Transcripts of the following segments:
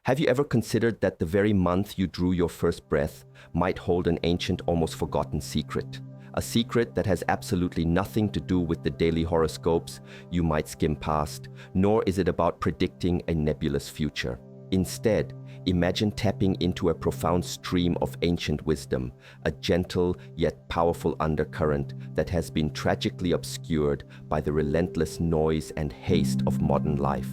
Have you ever considered that the very month you drew your first breath might hold an ancient, almost forgotten secret? A secret that has absolutely nothing to do with the daily horoscopes you might skim past, nor is it about predicting a nebulous future. Instead, imagine tapping into a profound stream of ancient wisdom, a gentle yet powerful undercurrent that has been tragically obscured by the relentless noise and haste of modern life.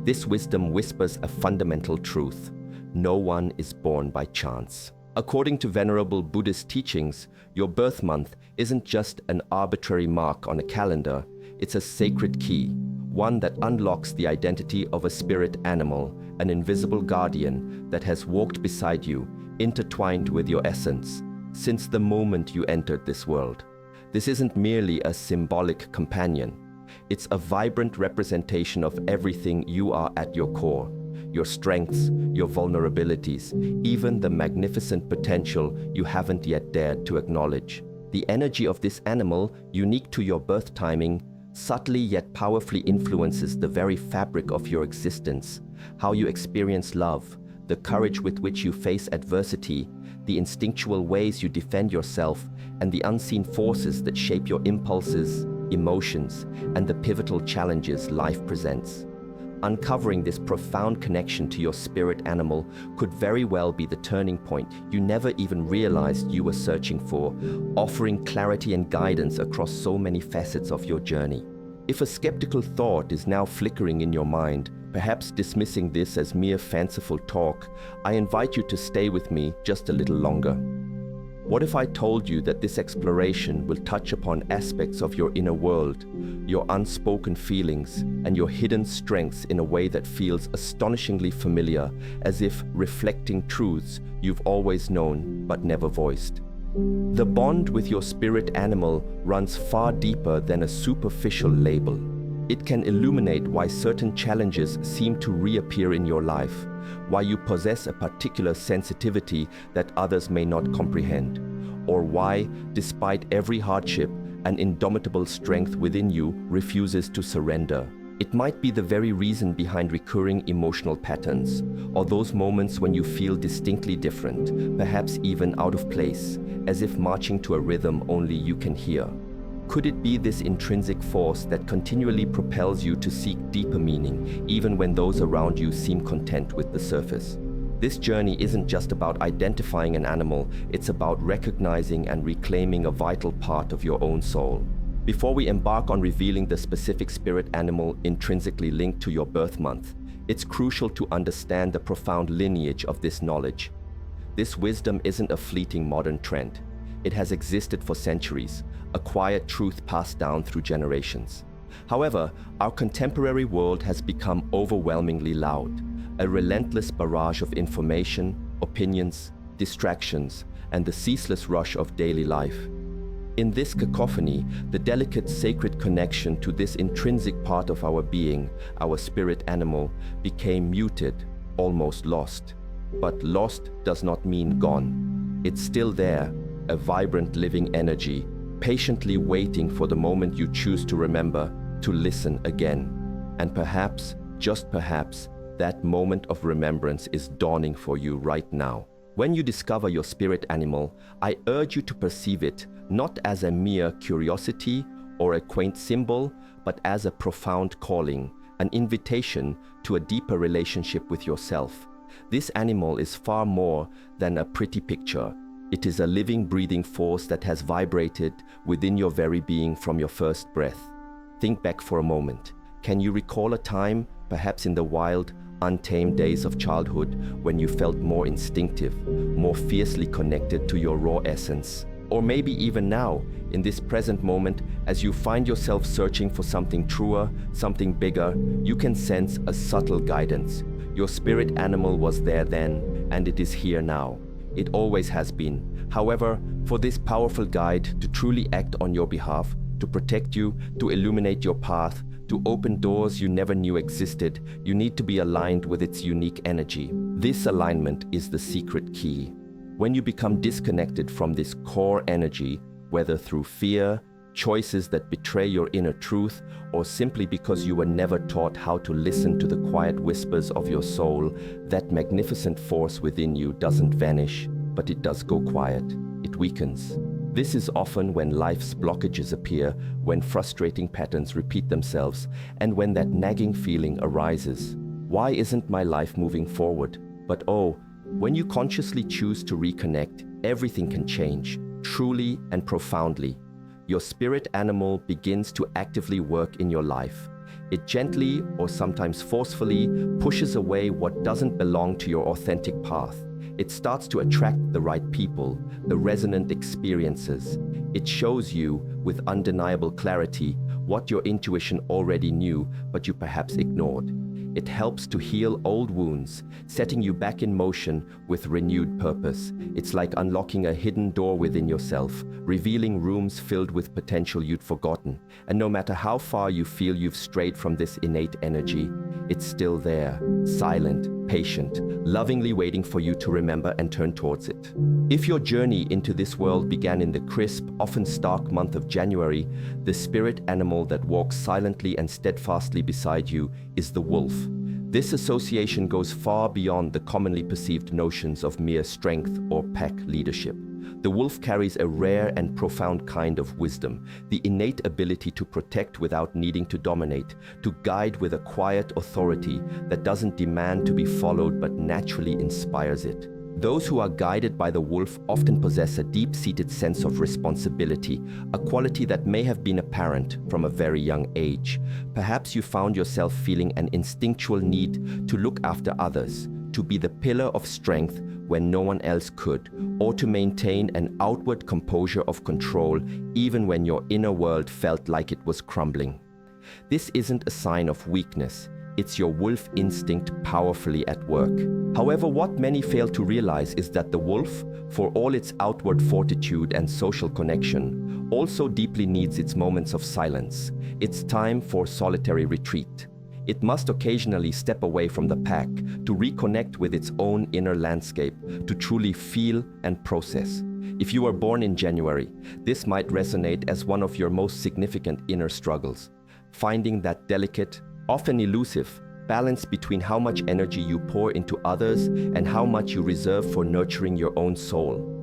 This wisdom whispers a fundamental truth: no one is born by chance. According to venerable Buddhist teachings, your birth month isn't just an arbitrary mark on a calendar, it's a sacred key, one that unlocks the identity of a spirit animal, an invisible guardian that has walked beside you, intertwined with your essence, since the moment you entered this world. This isn't merely a symbolic companion. It's a vibrant representation of everything you are at your core: your strengths, your vulnerabilities, even the magnificent potential you haven't yet dared to acknowledge. The energy of this animal, unique to your birth timing, subtly yet powerfully influences the very fabric of your existence, how you experience love, the courage with which you face adversity, the instinctual ways you defend yourself, and the unseen forces that shape your impulses, emotions, and the pivotal challenges life presents. Uncovering this profound connection to your spirit animal could very well be the turning point you never even realized you were searching for, offering clarity and guidance across so many facets of your journey. If a skeptical thought is now flickering in your mind, perhaps dismissing this as mere fanciful talk, I invite you to stay with me just a little longer. What if I told you that this exploration will touch upon aspects of your inner world, your unspoken feelings, and your hidden strengths in a way that feels astonishingly familiar, as if reflecting truths you've always known but never voiced? The bond with your spirit animal runs far deeper than a superficial label. It can illuminate why certain challenges seem to reappear in your life, why you possess a particular sensitivity that others may not comprehend, or why, despite every hardship, an indomitable strength within you refuses to surrender. It might be the very reason behind recurring emotional patterns, or those moments when you feel distinctly different, perhaps even out of place, as if marching to a rhythm only you can hear. Could it be this intrinsic force that continually propels you to seek deeper meaning, even when those around you seem content with the surface? This journey isn't just about identifying an animal, it's about recognizing and reclaiming a vital part of your own soul. Before we embark on revealing the specific spirit animal intrinsically linked to your birth month, it's crucial to understand the profound lineage of this knowledge. This wisdom isn't a fleeting modern trend. It has existed for centuries, a quiet truth passed down through generations. However, our contemporary world has become overwhelmingly loud, a relentless barrage of information, opinions, distractions, and the ceaseless rush of daily life. In this cacophony, the delicate sacred connection to this intrinsic part of our being, our spirit animal, became muted, almost lost. But lost does not mean gone. It's still there, a vibrant living energy, patiently waiting for the moment you choose to remember, to listen again. And perhaps, just perhaps, that moment of remembrance is dawning for you right now. When you discover your spirit animal, I urge you to perceive it not as a mere curiosity or a quaint symbol, but as a profound calling, an invitation to a deeper relationship with yourself. This animal is far more than a pretty picture. It is a living, breathing force that has vibrated within your very being from your first breath. Think back for a moment. Can you recall a time, perhaps in the wild, untamed days of childhood, when you felt more instinctive, more fiercely connected to your raw essence? Or maybe even now, in this present moment, as you find yourself searching for something truer, something bigger, you can sense a subtle guidance. Your spirit animal was there then, and it is here now. It always has been. However, for this powerful guide to truly act on your behalf, to protect you, to illuminate your path, to open doors you never knew existed, you need to be aligned with its unique energy. This alignment is the secret key. When you become disconnected from this core energy, whether through fear, choices that betray your inner truth, or simply because you were never taught how to listen to the quiet whispers of your soul, that magnificent force within you doesn't vanish, but it does go quiet. It weakens. This is often when life's blockages appear, when frustrating patterns repeat themselves, and when that nagging feeling arises. Why isn't my life moving forward? But oh, when you consciously choose to reconnect, everything can change, truly and profoundly. Your spirit animal begins to actively work in your life. It gently, or sometimes forcefully, pushes away what doesn't belong to your authentic path. It starts to attract the right people, the resonant experiences. It shows you, with undeniable clarity, what your intuition already knew, but you perhaps ignored. It helps to heal old wounds, setting you back in motion with renewed purpose. It's like unlocking a hidden door within yourself, revealing rooms filled with potential you'd forgotten. And no matter how far you feel you've strayed from this innate energy, it's still there, silent, patient, lovingly waiting for you to remember and turn towards it. If your journey into this world began in the crisp, often stark month of January, the spirit animal that walks silently and steadfastly beside you is the wolf. This association goes far beyond the commonly perceived notions of mere strength or pack leadership. The wolf carries a rare and profound kind of wisdom, the innate ability to protect without needing to dominate, to guide with a quiet authority that doesn't demand to be followed but naturally inspires it. Those who are guided by the wolf often possess a deep-seated sense of responsibility, a quality that may have been apparent from a very young age. Perhaps you found yourself feeling an instinctual need to look after others, to be the pillar of strength when no one else could, or to maintain an outward composure of control even when your inner world felt like it was crumbling. This isn't a sign of weakness. It's your wolf instinct powerfully at work. However, what many fail to realize is that the wolf, for all its outward fortitude and social connection, also deeply needs its moments of silence. It's time for solitary retreat. It must occasionally step away from the pack to reconnect with its own inner landscape, to truly feel and process. If you were born in January, this might resonate as one of your most significant inner struggles. Finding that delicate, often elusive, balance between how much energy you pour into others and how much you reserve for nurturing your own soul.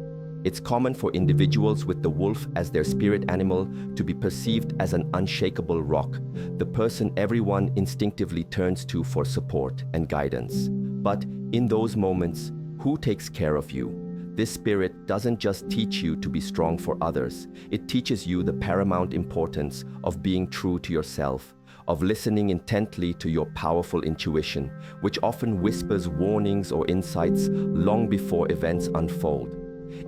It's common for individuals with the wolf as their spirit animal to be perceived as an unshakable rock, the person everyone instinctively turns to for support and guidance. But in those moments, who takes care of you? This spirit doesn't just teach you to be strong for others. It teaches you the paramount importance of being true to yourself, of listening intently to your powerful intuition, which often whispers warnings or insights long before events unfold.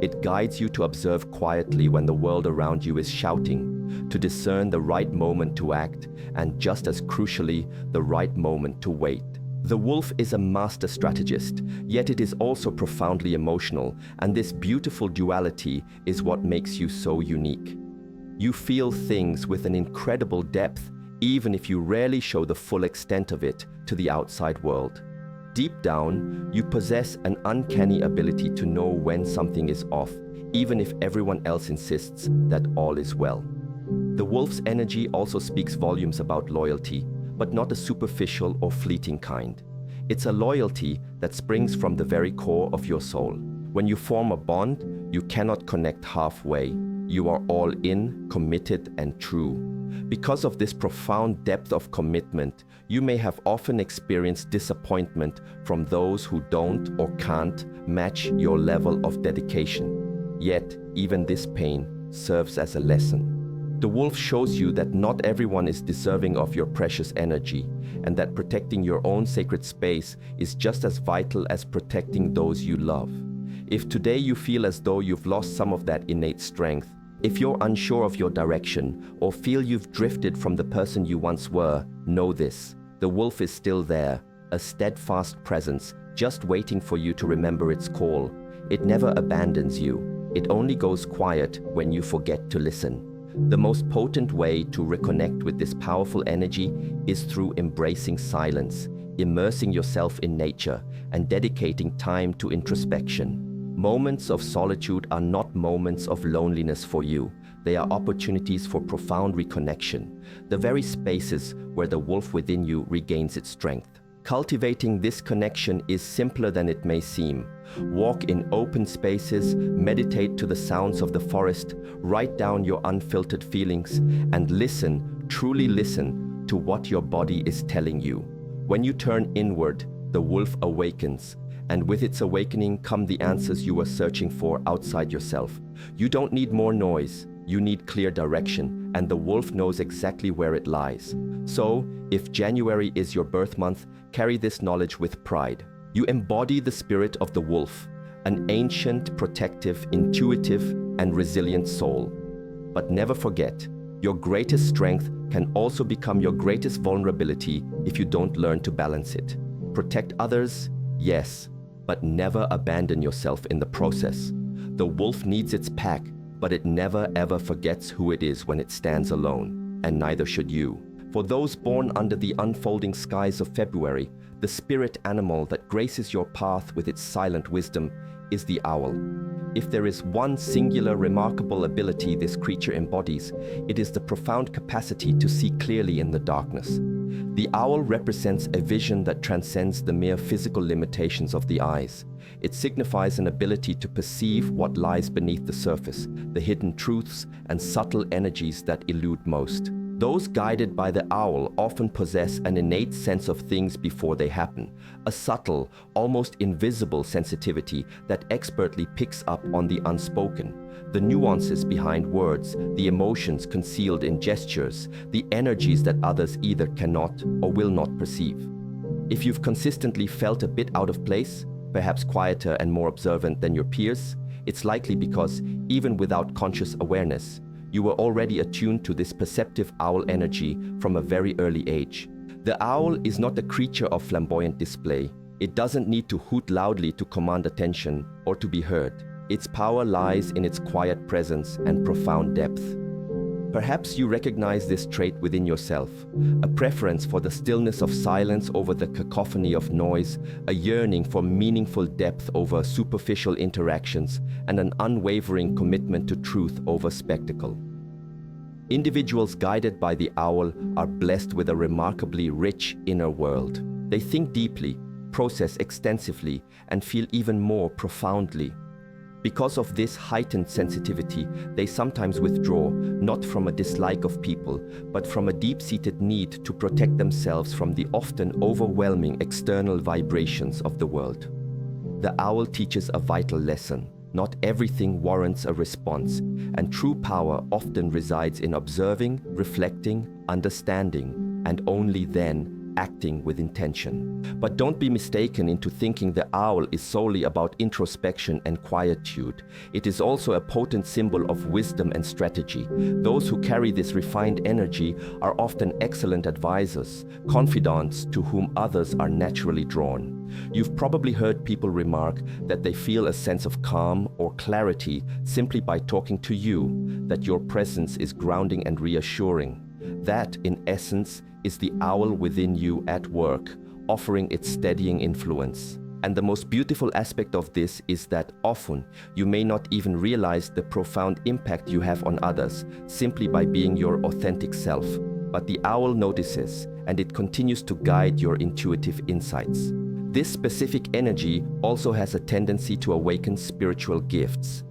It guides you to observe quietly when the world around you is shouting, to discern the right moment to act, and just as crucially, the right moment to wait. The wolf is a master strategist, yet it is also profoundly emotional, and this beautiful duality is what makes you so unique. You feel things with an incredible depth, even if you rarely show the full extent of it to the outside world. Deep down, you possess an uncanny ability to know when something is off, even if everyone else insists that all is well. The wolf's energy also speaks volumes about loyalty, but not a superficial or fleeting kind. It's a loyalty that springs from the very core of your soul. When you form a bond, you cannot connect halfway. You are all in, committed, and true. Because of this profound depth of commitment, you may have often experienced disappointment from those who don't or can't match your level of dedication. Yet, even this pain serves as a lesson. The wolf shows you that not everyone is deserving of your precious energy, and that protecting your own sacred space is just as vital as protecting those you love. If today you feel as though you've lost some of that innate strength, if you're unsure of your direction or feel you've drifted from the person you once were, know this: the wolf is still there, a steadfast presence, just waiting for you to remember its call. It never abandons you. It only goes quiet when you forget to listen. The most potent way to reconnect with this powerful energy is through embracing silence, immersing yourself in nature, and dedicating time to introspection. Moments of solitude are not moments of loneliness for you. they are opportunities for profound reconnection, the very spaces where the wolf within you regains its strength. Cultivating this connection is simpler than it may seem. Walk in open spaces, meditate to the sounds of the forest, write down your unfiltered feelings, and listen, truly listen, to what your body is telling you. When you turn inward, the wolf awakens, and with its awakening come the answers you were searching for outside yourself. You don't need more noise, you need clear direction, and the wolf knows exactly where it lies. So, if January is your birth month, carry this knowledge with pride. You embody the spirit of the wolf, an ancient, protective, intuitive, and resilient soul. But never forget, your greatest strength can also become your greatest vulnerability if you don't learn to balance it. Protect others, yes, but never abandon yourself in the process. The wolf needs its pack, but it never ever forgets who it is when it stands alone, and neither should you. For those born under the unfolding skies of February, the spirit animal that graces your path with its silent wisdom is the owl. If there is one singular remarkable ability this creature embodies, it is the profound capacity to see clearly in the darkness. The owl represents a vision that transcends the mere physical limitations of the eyes. It signifies an ability to perceive what lies beneath the surface, the hidden truths and subtle energies that elude most. Those guided by the owl often possess an innate sense of things before they happen, a subtle, almost invisible sensitivity that expertly picks up on the unspoken, the nuances behind words, the emotions concealed in gestures, the energies that others either cannot or will not perceive. If you've consistently felt a bit out of place, perhaps quieter and more observant than your peers, it's likely because, even without conscious awareness, you were already attuned to this perceptive owl energy from a very early age. The owl is not a creature of flamboyant display. It doesn't need to hoot loudly to command attention or to be heard. Its power lies in its quiet presence and profound depth. Perhaps you recognize this trait within yourself, a preference for the stillness of silence over the cacophony of noise, a yearning for meaningful depth over superficial interactions, and an unwavering commitment to truth over spectacle. Individuals guided by the owl are blessed with a remarkably rich inner world. They think deeply, process extensively, and feel even more profoundly. Because of this heightened sensitivity, they sometimes withdraw, not from a dislike of people, but from a deep-seated need to protect themselves from the often overwhelming external vibrations of the world. The owl teaches a vital lesson. Not everything warrants a response, and true power often resides in observing, reflecting, understanding, and only then acting with intention. But don't be mistaken into thinking the owl is solely about introspection and quietude. It is also a potent symbol of wisdom and strategy. Those who carry this refined energy are often excellent advisors, confidants to whom others are naturally drawn. You've probably heard people remark that they feel a sense of calm or clarity simply by talking to you, that your presence is grounding and reassuring. That, in essence, is the owl within you at work, offering its steadying influence. And the most beautiful aspect of this is that often you may not even realize the profound impact you have on others simply by being your authentic self. But the owl notices, and it continues to guide your intuitive insights. This specific energy also has a tendency to awaken spiritual gifts.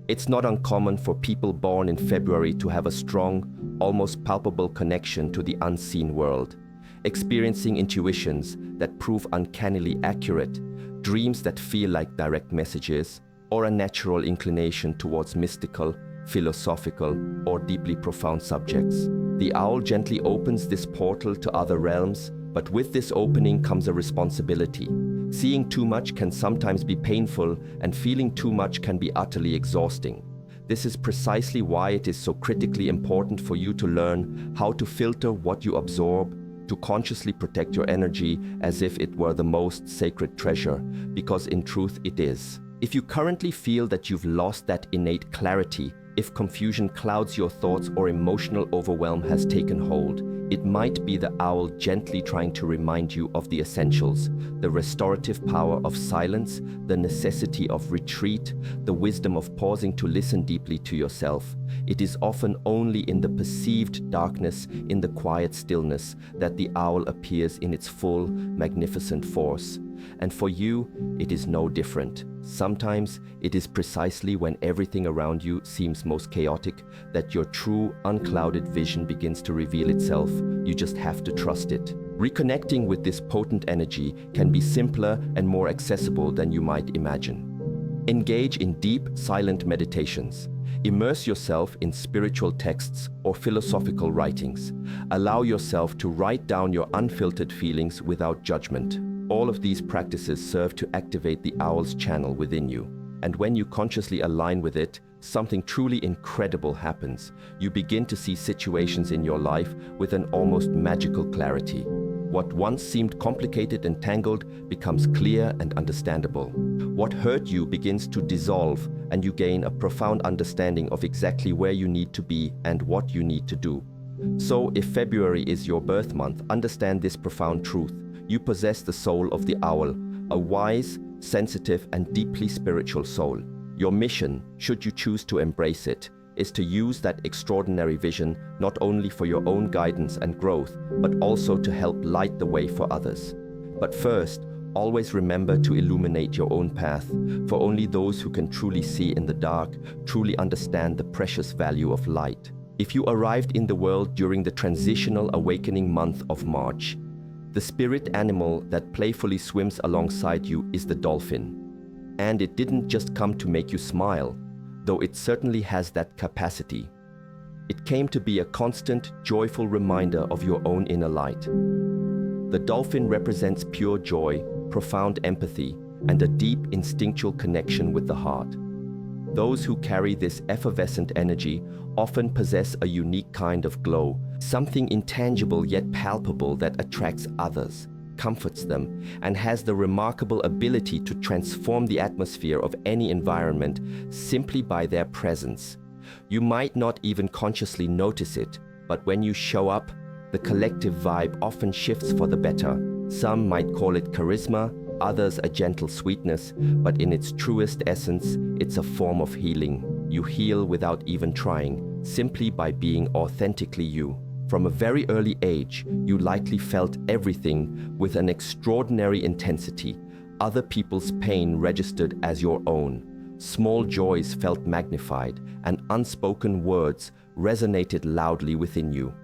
It's not uncommon for people born in February to have a strong, almost palpable connection to the unseen world, experiencing intuitions that prove uncannily accurate, dreams that feel like direct messages, or a natural inclination towards mystical, philosophical, or deeply profound subjects. The owl gently opens this portal to other realms, but with this opening comes a responsibility. Seeing too much can sometimes be painful, and feeling too much can be utterly exhausting. This is precisely why it is so critically important for you to learn how to filter what you absorb, to consciously protect your energy as if it were the most sacred treasure, because in truth it is. If you currently feel that you've lost that innate clarity, if confusion clouds your thoughts or emotional overwhelm has taken hold, It might be the owl gently trying to remind you of the essentials, the restorative power of silence, the necessity of retreat, the wisdom of pausing to listen deeply to yourself. It is often only in the perceived darkness, in the quiet stillness, that the owl appears in its full, magnificent force. And for you, it is no different. Sometimes it is precisely when everything around you seems most chaotic that your true, unclouded vision begins to reveal itself. You just have to trust it. Reconnecting with this potent energy can be simpler and more accessible than you might imagine. Engage in deep, silent meditations. Immerse yourself in spiritual texts or philosophical writings. Allow yourself to write down your unfiltered feelings without judgment. All of these practices serve to activate the owl's channel within you. And when you consciously align with it, something truly incredible happens. You begin to see situations in your life with an almost magical clarity. What once seemed complicated and tangled becomes clear and understandable. What hurt you begins to dissolve, and you gain a profound understanding of exactly where you need to be and what you need to do. So, if February is your birth month, understand this profound truth. You possess the soul of the owl, a wise, sensitive, and deeply spiritual soul. Your mission, should you choose to embrace it, is to use that extraordinary vision not only for your own guidance and growth, but also to help light the way for others. But first, always remember to illuminate your own path, for only those who can truly see in the dark truly understand the precious value of light. If you arrived in the world during the transitional awakening month of March, the spirit animal that playfully swims alongside you is the dolphin. And it didn't just come to make you smile, though it certainly has that capacity. It came to be a constant, joyful reminder of your own inner light. The dolphin represents pure joy, profound empathy, and a deep instinctual connection with the heart. Those who carry this effervescent energy often possess a unique kind of glow, something intangible yet palpable that attracts others, comforts them, and has the remarkable ability to transform the atmosphere of any environment simply by their presence. You might not even consciously notice it, but when you show up, the collective vibe often shifts for the better. Some might call it charisma, others a gentle sweetness, but in its truest essence, it's a form of healing. You heal without even trying, simply by being authentically you. From a very early age, you likely felt everything with an extraordinary intensity. Other people's pain registered as your own. Small joys felt magnified, and unspoken words resonated loudly within you.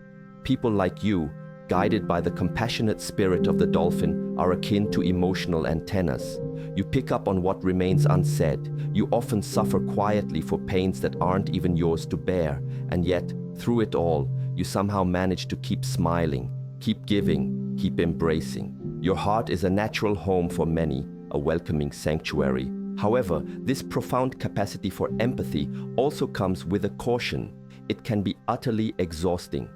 People like you, guided by the compassionate spirit of the dolphin, are akin to emotional antennas. You pick up on what remains unsaid. You often suffer quietly for pains that aren't even yours to bear, and yet, through it all, you somehow manage to keep smiling, keep giving, keep embracing. Your heart is a natural home for many, a welcoming sanctuary. However, this profound capacity for empathy also comes with a caution. It can be utterly exhausting.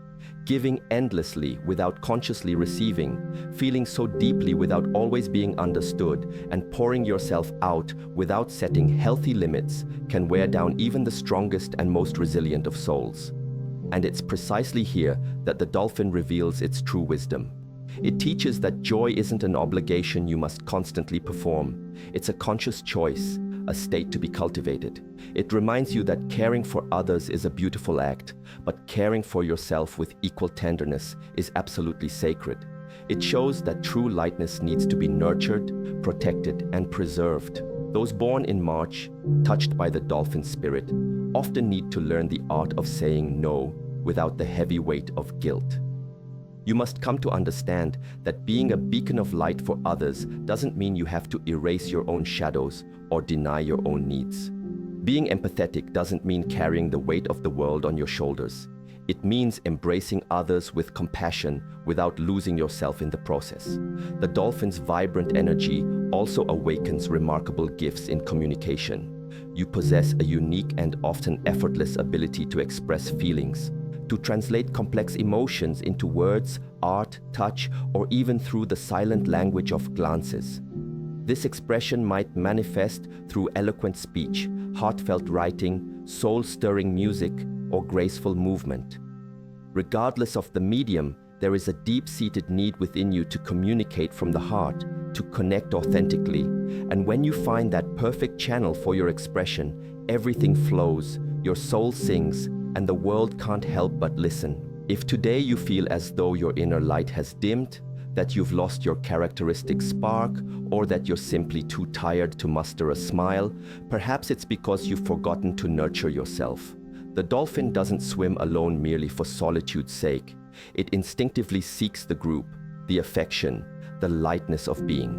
Giving endlessly without consciously receiving, feeling so deeply without always being understood, and pouring yourself out without setting healthy limits can wear down even the strongest and most resilient of souls. And it's precisely here that the dolphin reveals its true wisdom. It teaches that joy isn't an obligation you must constantly perform. It's a conscious choice, a state to be cultivated. It reminds you that caring for others is a beautiful act, but caring for yourself with equal tenderness is absolutely sacred. It shows that true lightness needs to be nurtured, protected, and preserved. Those born in March, touched by the dolphin spirit, often need to learn the art of saying no without the heavy weight of guilt. You must come to understand that being a beacon of light for others doesn't mean you have to erase your own shadows or deny your own needs. Being empathetic doesn't mean carrying the weight of the world on your shoulders. It means embracing others with compassion without losing yourself in the process. The dolphin's vibrant energy also awakens remarkable gifts in communication. You possess a unique and often effortless ability to express feelings, to translate complex emotions into words, art, touch, or even through the silent language of glances. This expression might manifest through eloquent speech, heartfelt writing, soul-stirring music, or graceful movement. Regardless of the medium, there is a deep-seated need within you to communicate from the heart, to connect authentically. And when you find that perfect channel for your expression, everything flows, your soul sings, and the world can't help but listen. If today you feel as though your inner light has dimmed, that you've lost your characteristic spark, or that you're simply too tired to muster a smile, perhaps it's because you've forgotten to nurture yourself. The dolphin doesn't swim alone merely for solitude's sake. It instinctively seeks the group, the affection, the lightness of being.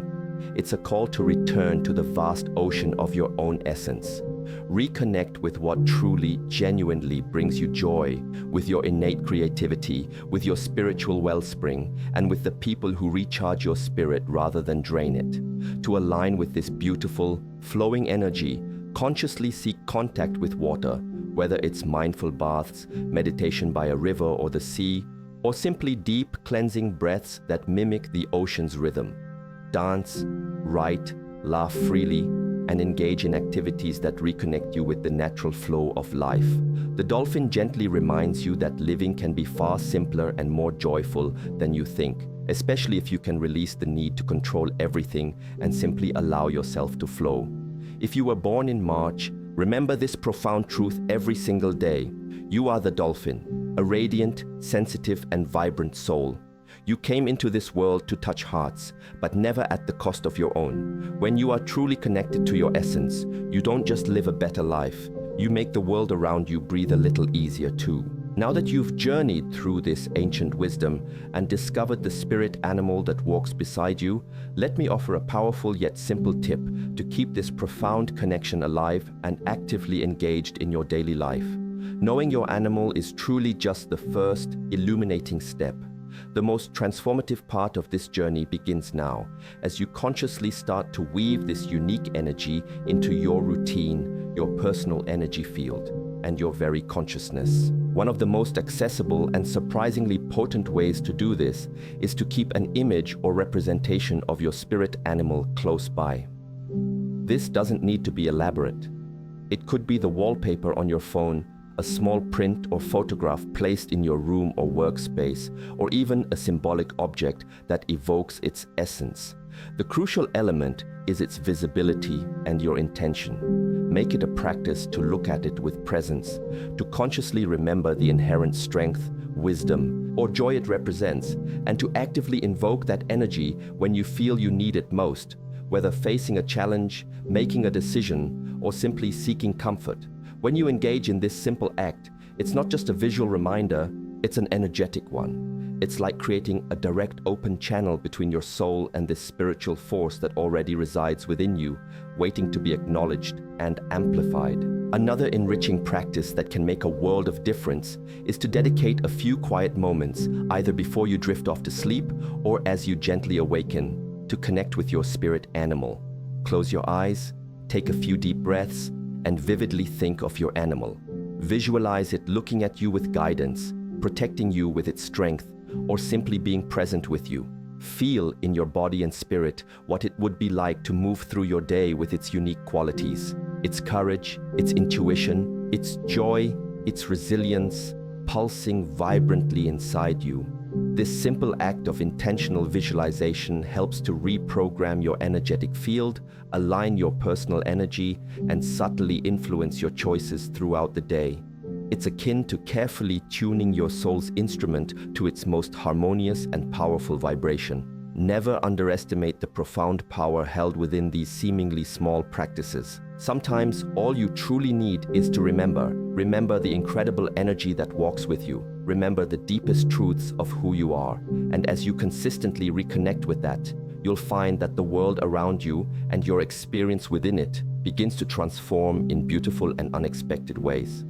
It's a call to return to the vast ocean of your own essence. Reconnect with what truly, genuinely brings you joy, with your innate creativity, with your spiritual wellspring, and with the people who recharge your spirit rather than drain it. To align with this beautiful, flowing energy, consciously seek contact with water, whether it's mindful baths, meditation by a river or the sea, or simply deep, cleansing breaths that mimic the ocean's rhythm. Dance, write, laugh freely, and engage in activities that reconnect you with the natural flow of life. The dolphin gently reminds you that living can be far simpler and more joyful than you think, especially if you can release the need to control everything and simply allow yourself to flow. If you were born in March, remember this profound truth every single day. You are the dolphin, a radiant, sensitive, and vibrant soul. You came into this world to touch hearts, but never at the cost of your own. When you are truly connected to your essence, you don't just live a better life, you make the world around you breathe a little easier too. Now that you've journeyed through this ancient wisdom and discovered the spirit animal that walks beside you, let me offer a powerful yet simple tip to keep this profound connection alive and actively engaged in your daily life. Knowing your animal is truly just the first, illuminating step. The most transformative part of this journey begins now, as you consciously start to weave this unique energy into your routine, your personal energy field, and your very consciousness. One of the most accessible and surprisingly potent ways to do this is to keep an image or representation of your spirit animal close by. This doesn't need to be elaborate. It could be the wallpaper on your phone, a small print or photograph placed in your room or workspace, or even a symbolic object that evokes its essence. The crucial element is its visibility and your intention. Make it a practice to look at it with presence, to consciously remember the inherent strength, wisdom, or joy it represents, and to actively invoke that energy when you feel you need it most, whether facing a challenge, making a decision, or simply seeking comfort. When you engage in this simple act, it's not just a visual reminder, it's an energetic one. It's like creating a direct open channel between your soul and this spiritual force that already resides within you, waiting to be acknowledged and amplified. Another enriching practice that can make a world of difference is to dedicate a few quiet moments, either before you drift off to sleep or as you gently awaken, to connect with your spirit animal. Close your eyes, take a few deep breaths, and vividly think of your animal. Visualize it looking at you with guidance, protecting you with its strength, or simply being present with you. Feel in your body and spirit what it would be like to move through your day with its unique qualities, its courage, its intuition, its joy, its resilience, pulsing vibrantly inside you. This simple act of intentional visualization helps to reprogram your energetic field, align your personal energy, and subtly influence your choices throughout the day. It's akin to carefully tuning your soul's instrument to its most harmonious and powerful vibration. Never underestimate the profound power held within these seemingly small practices. Sometimes all you truly need is to remember the incredible energy that walks with you. Remember the deepest truths of who you are. And as you consistently reconnect with that, you'll find that the world around you and your experience within it begins to transform in beautiful and unexpected ways.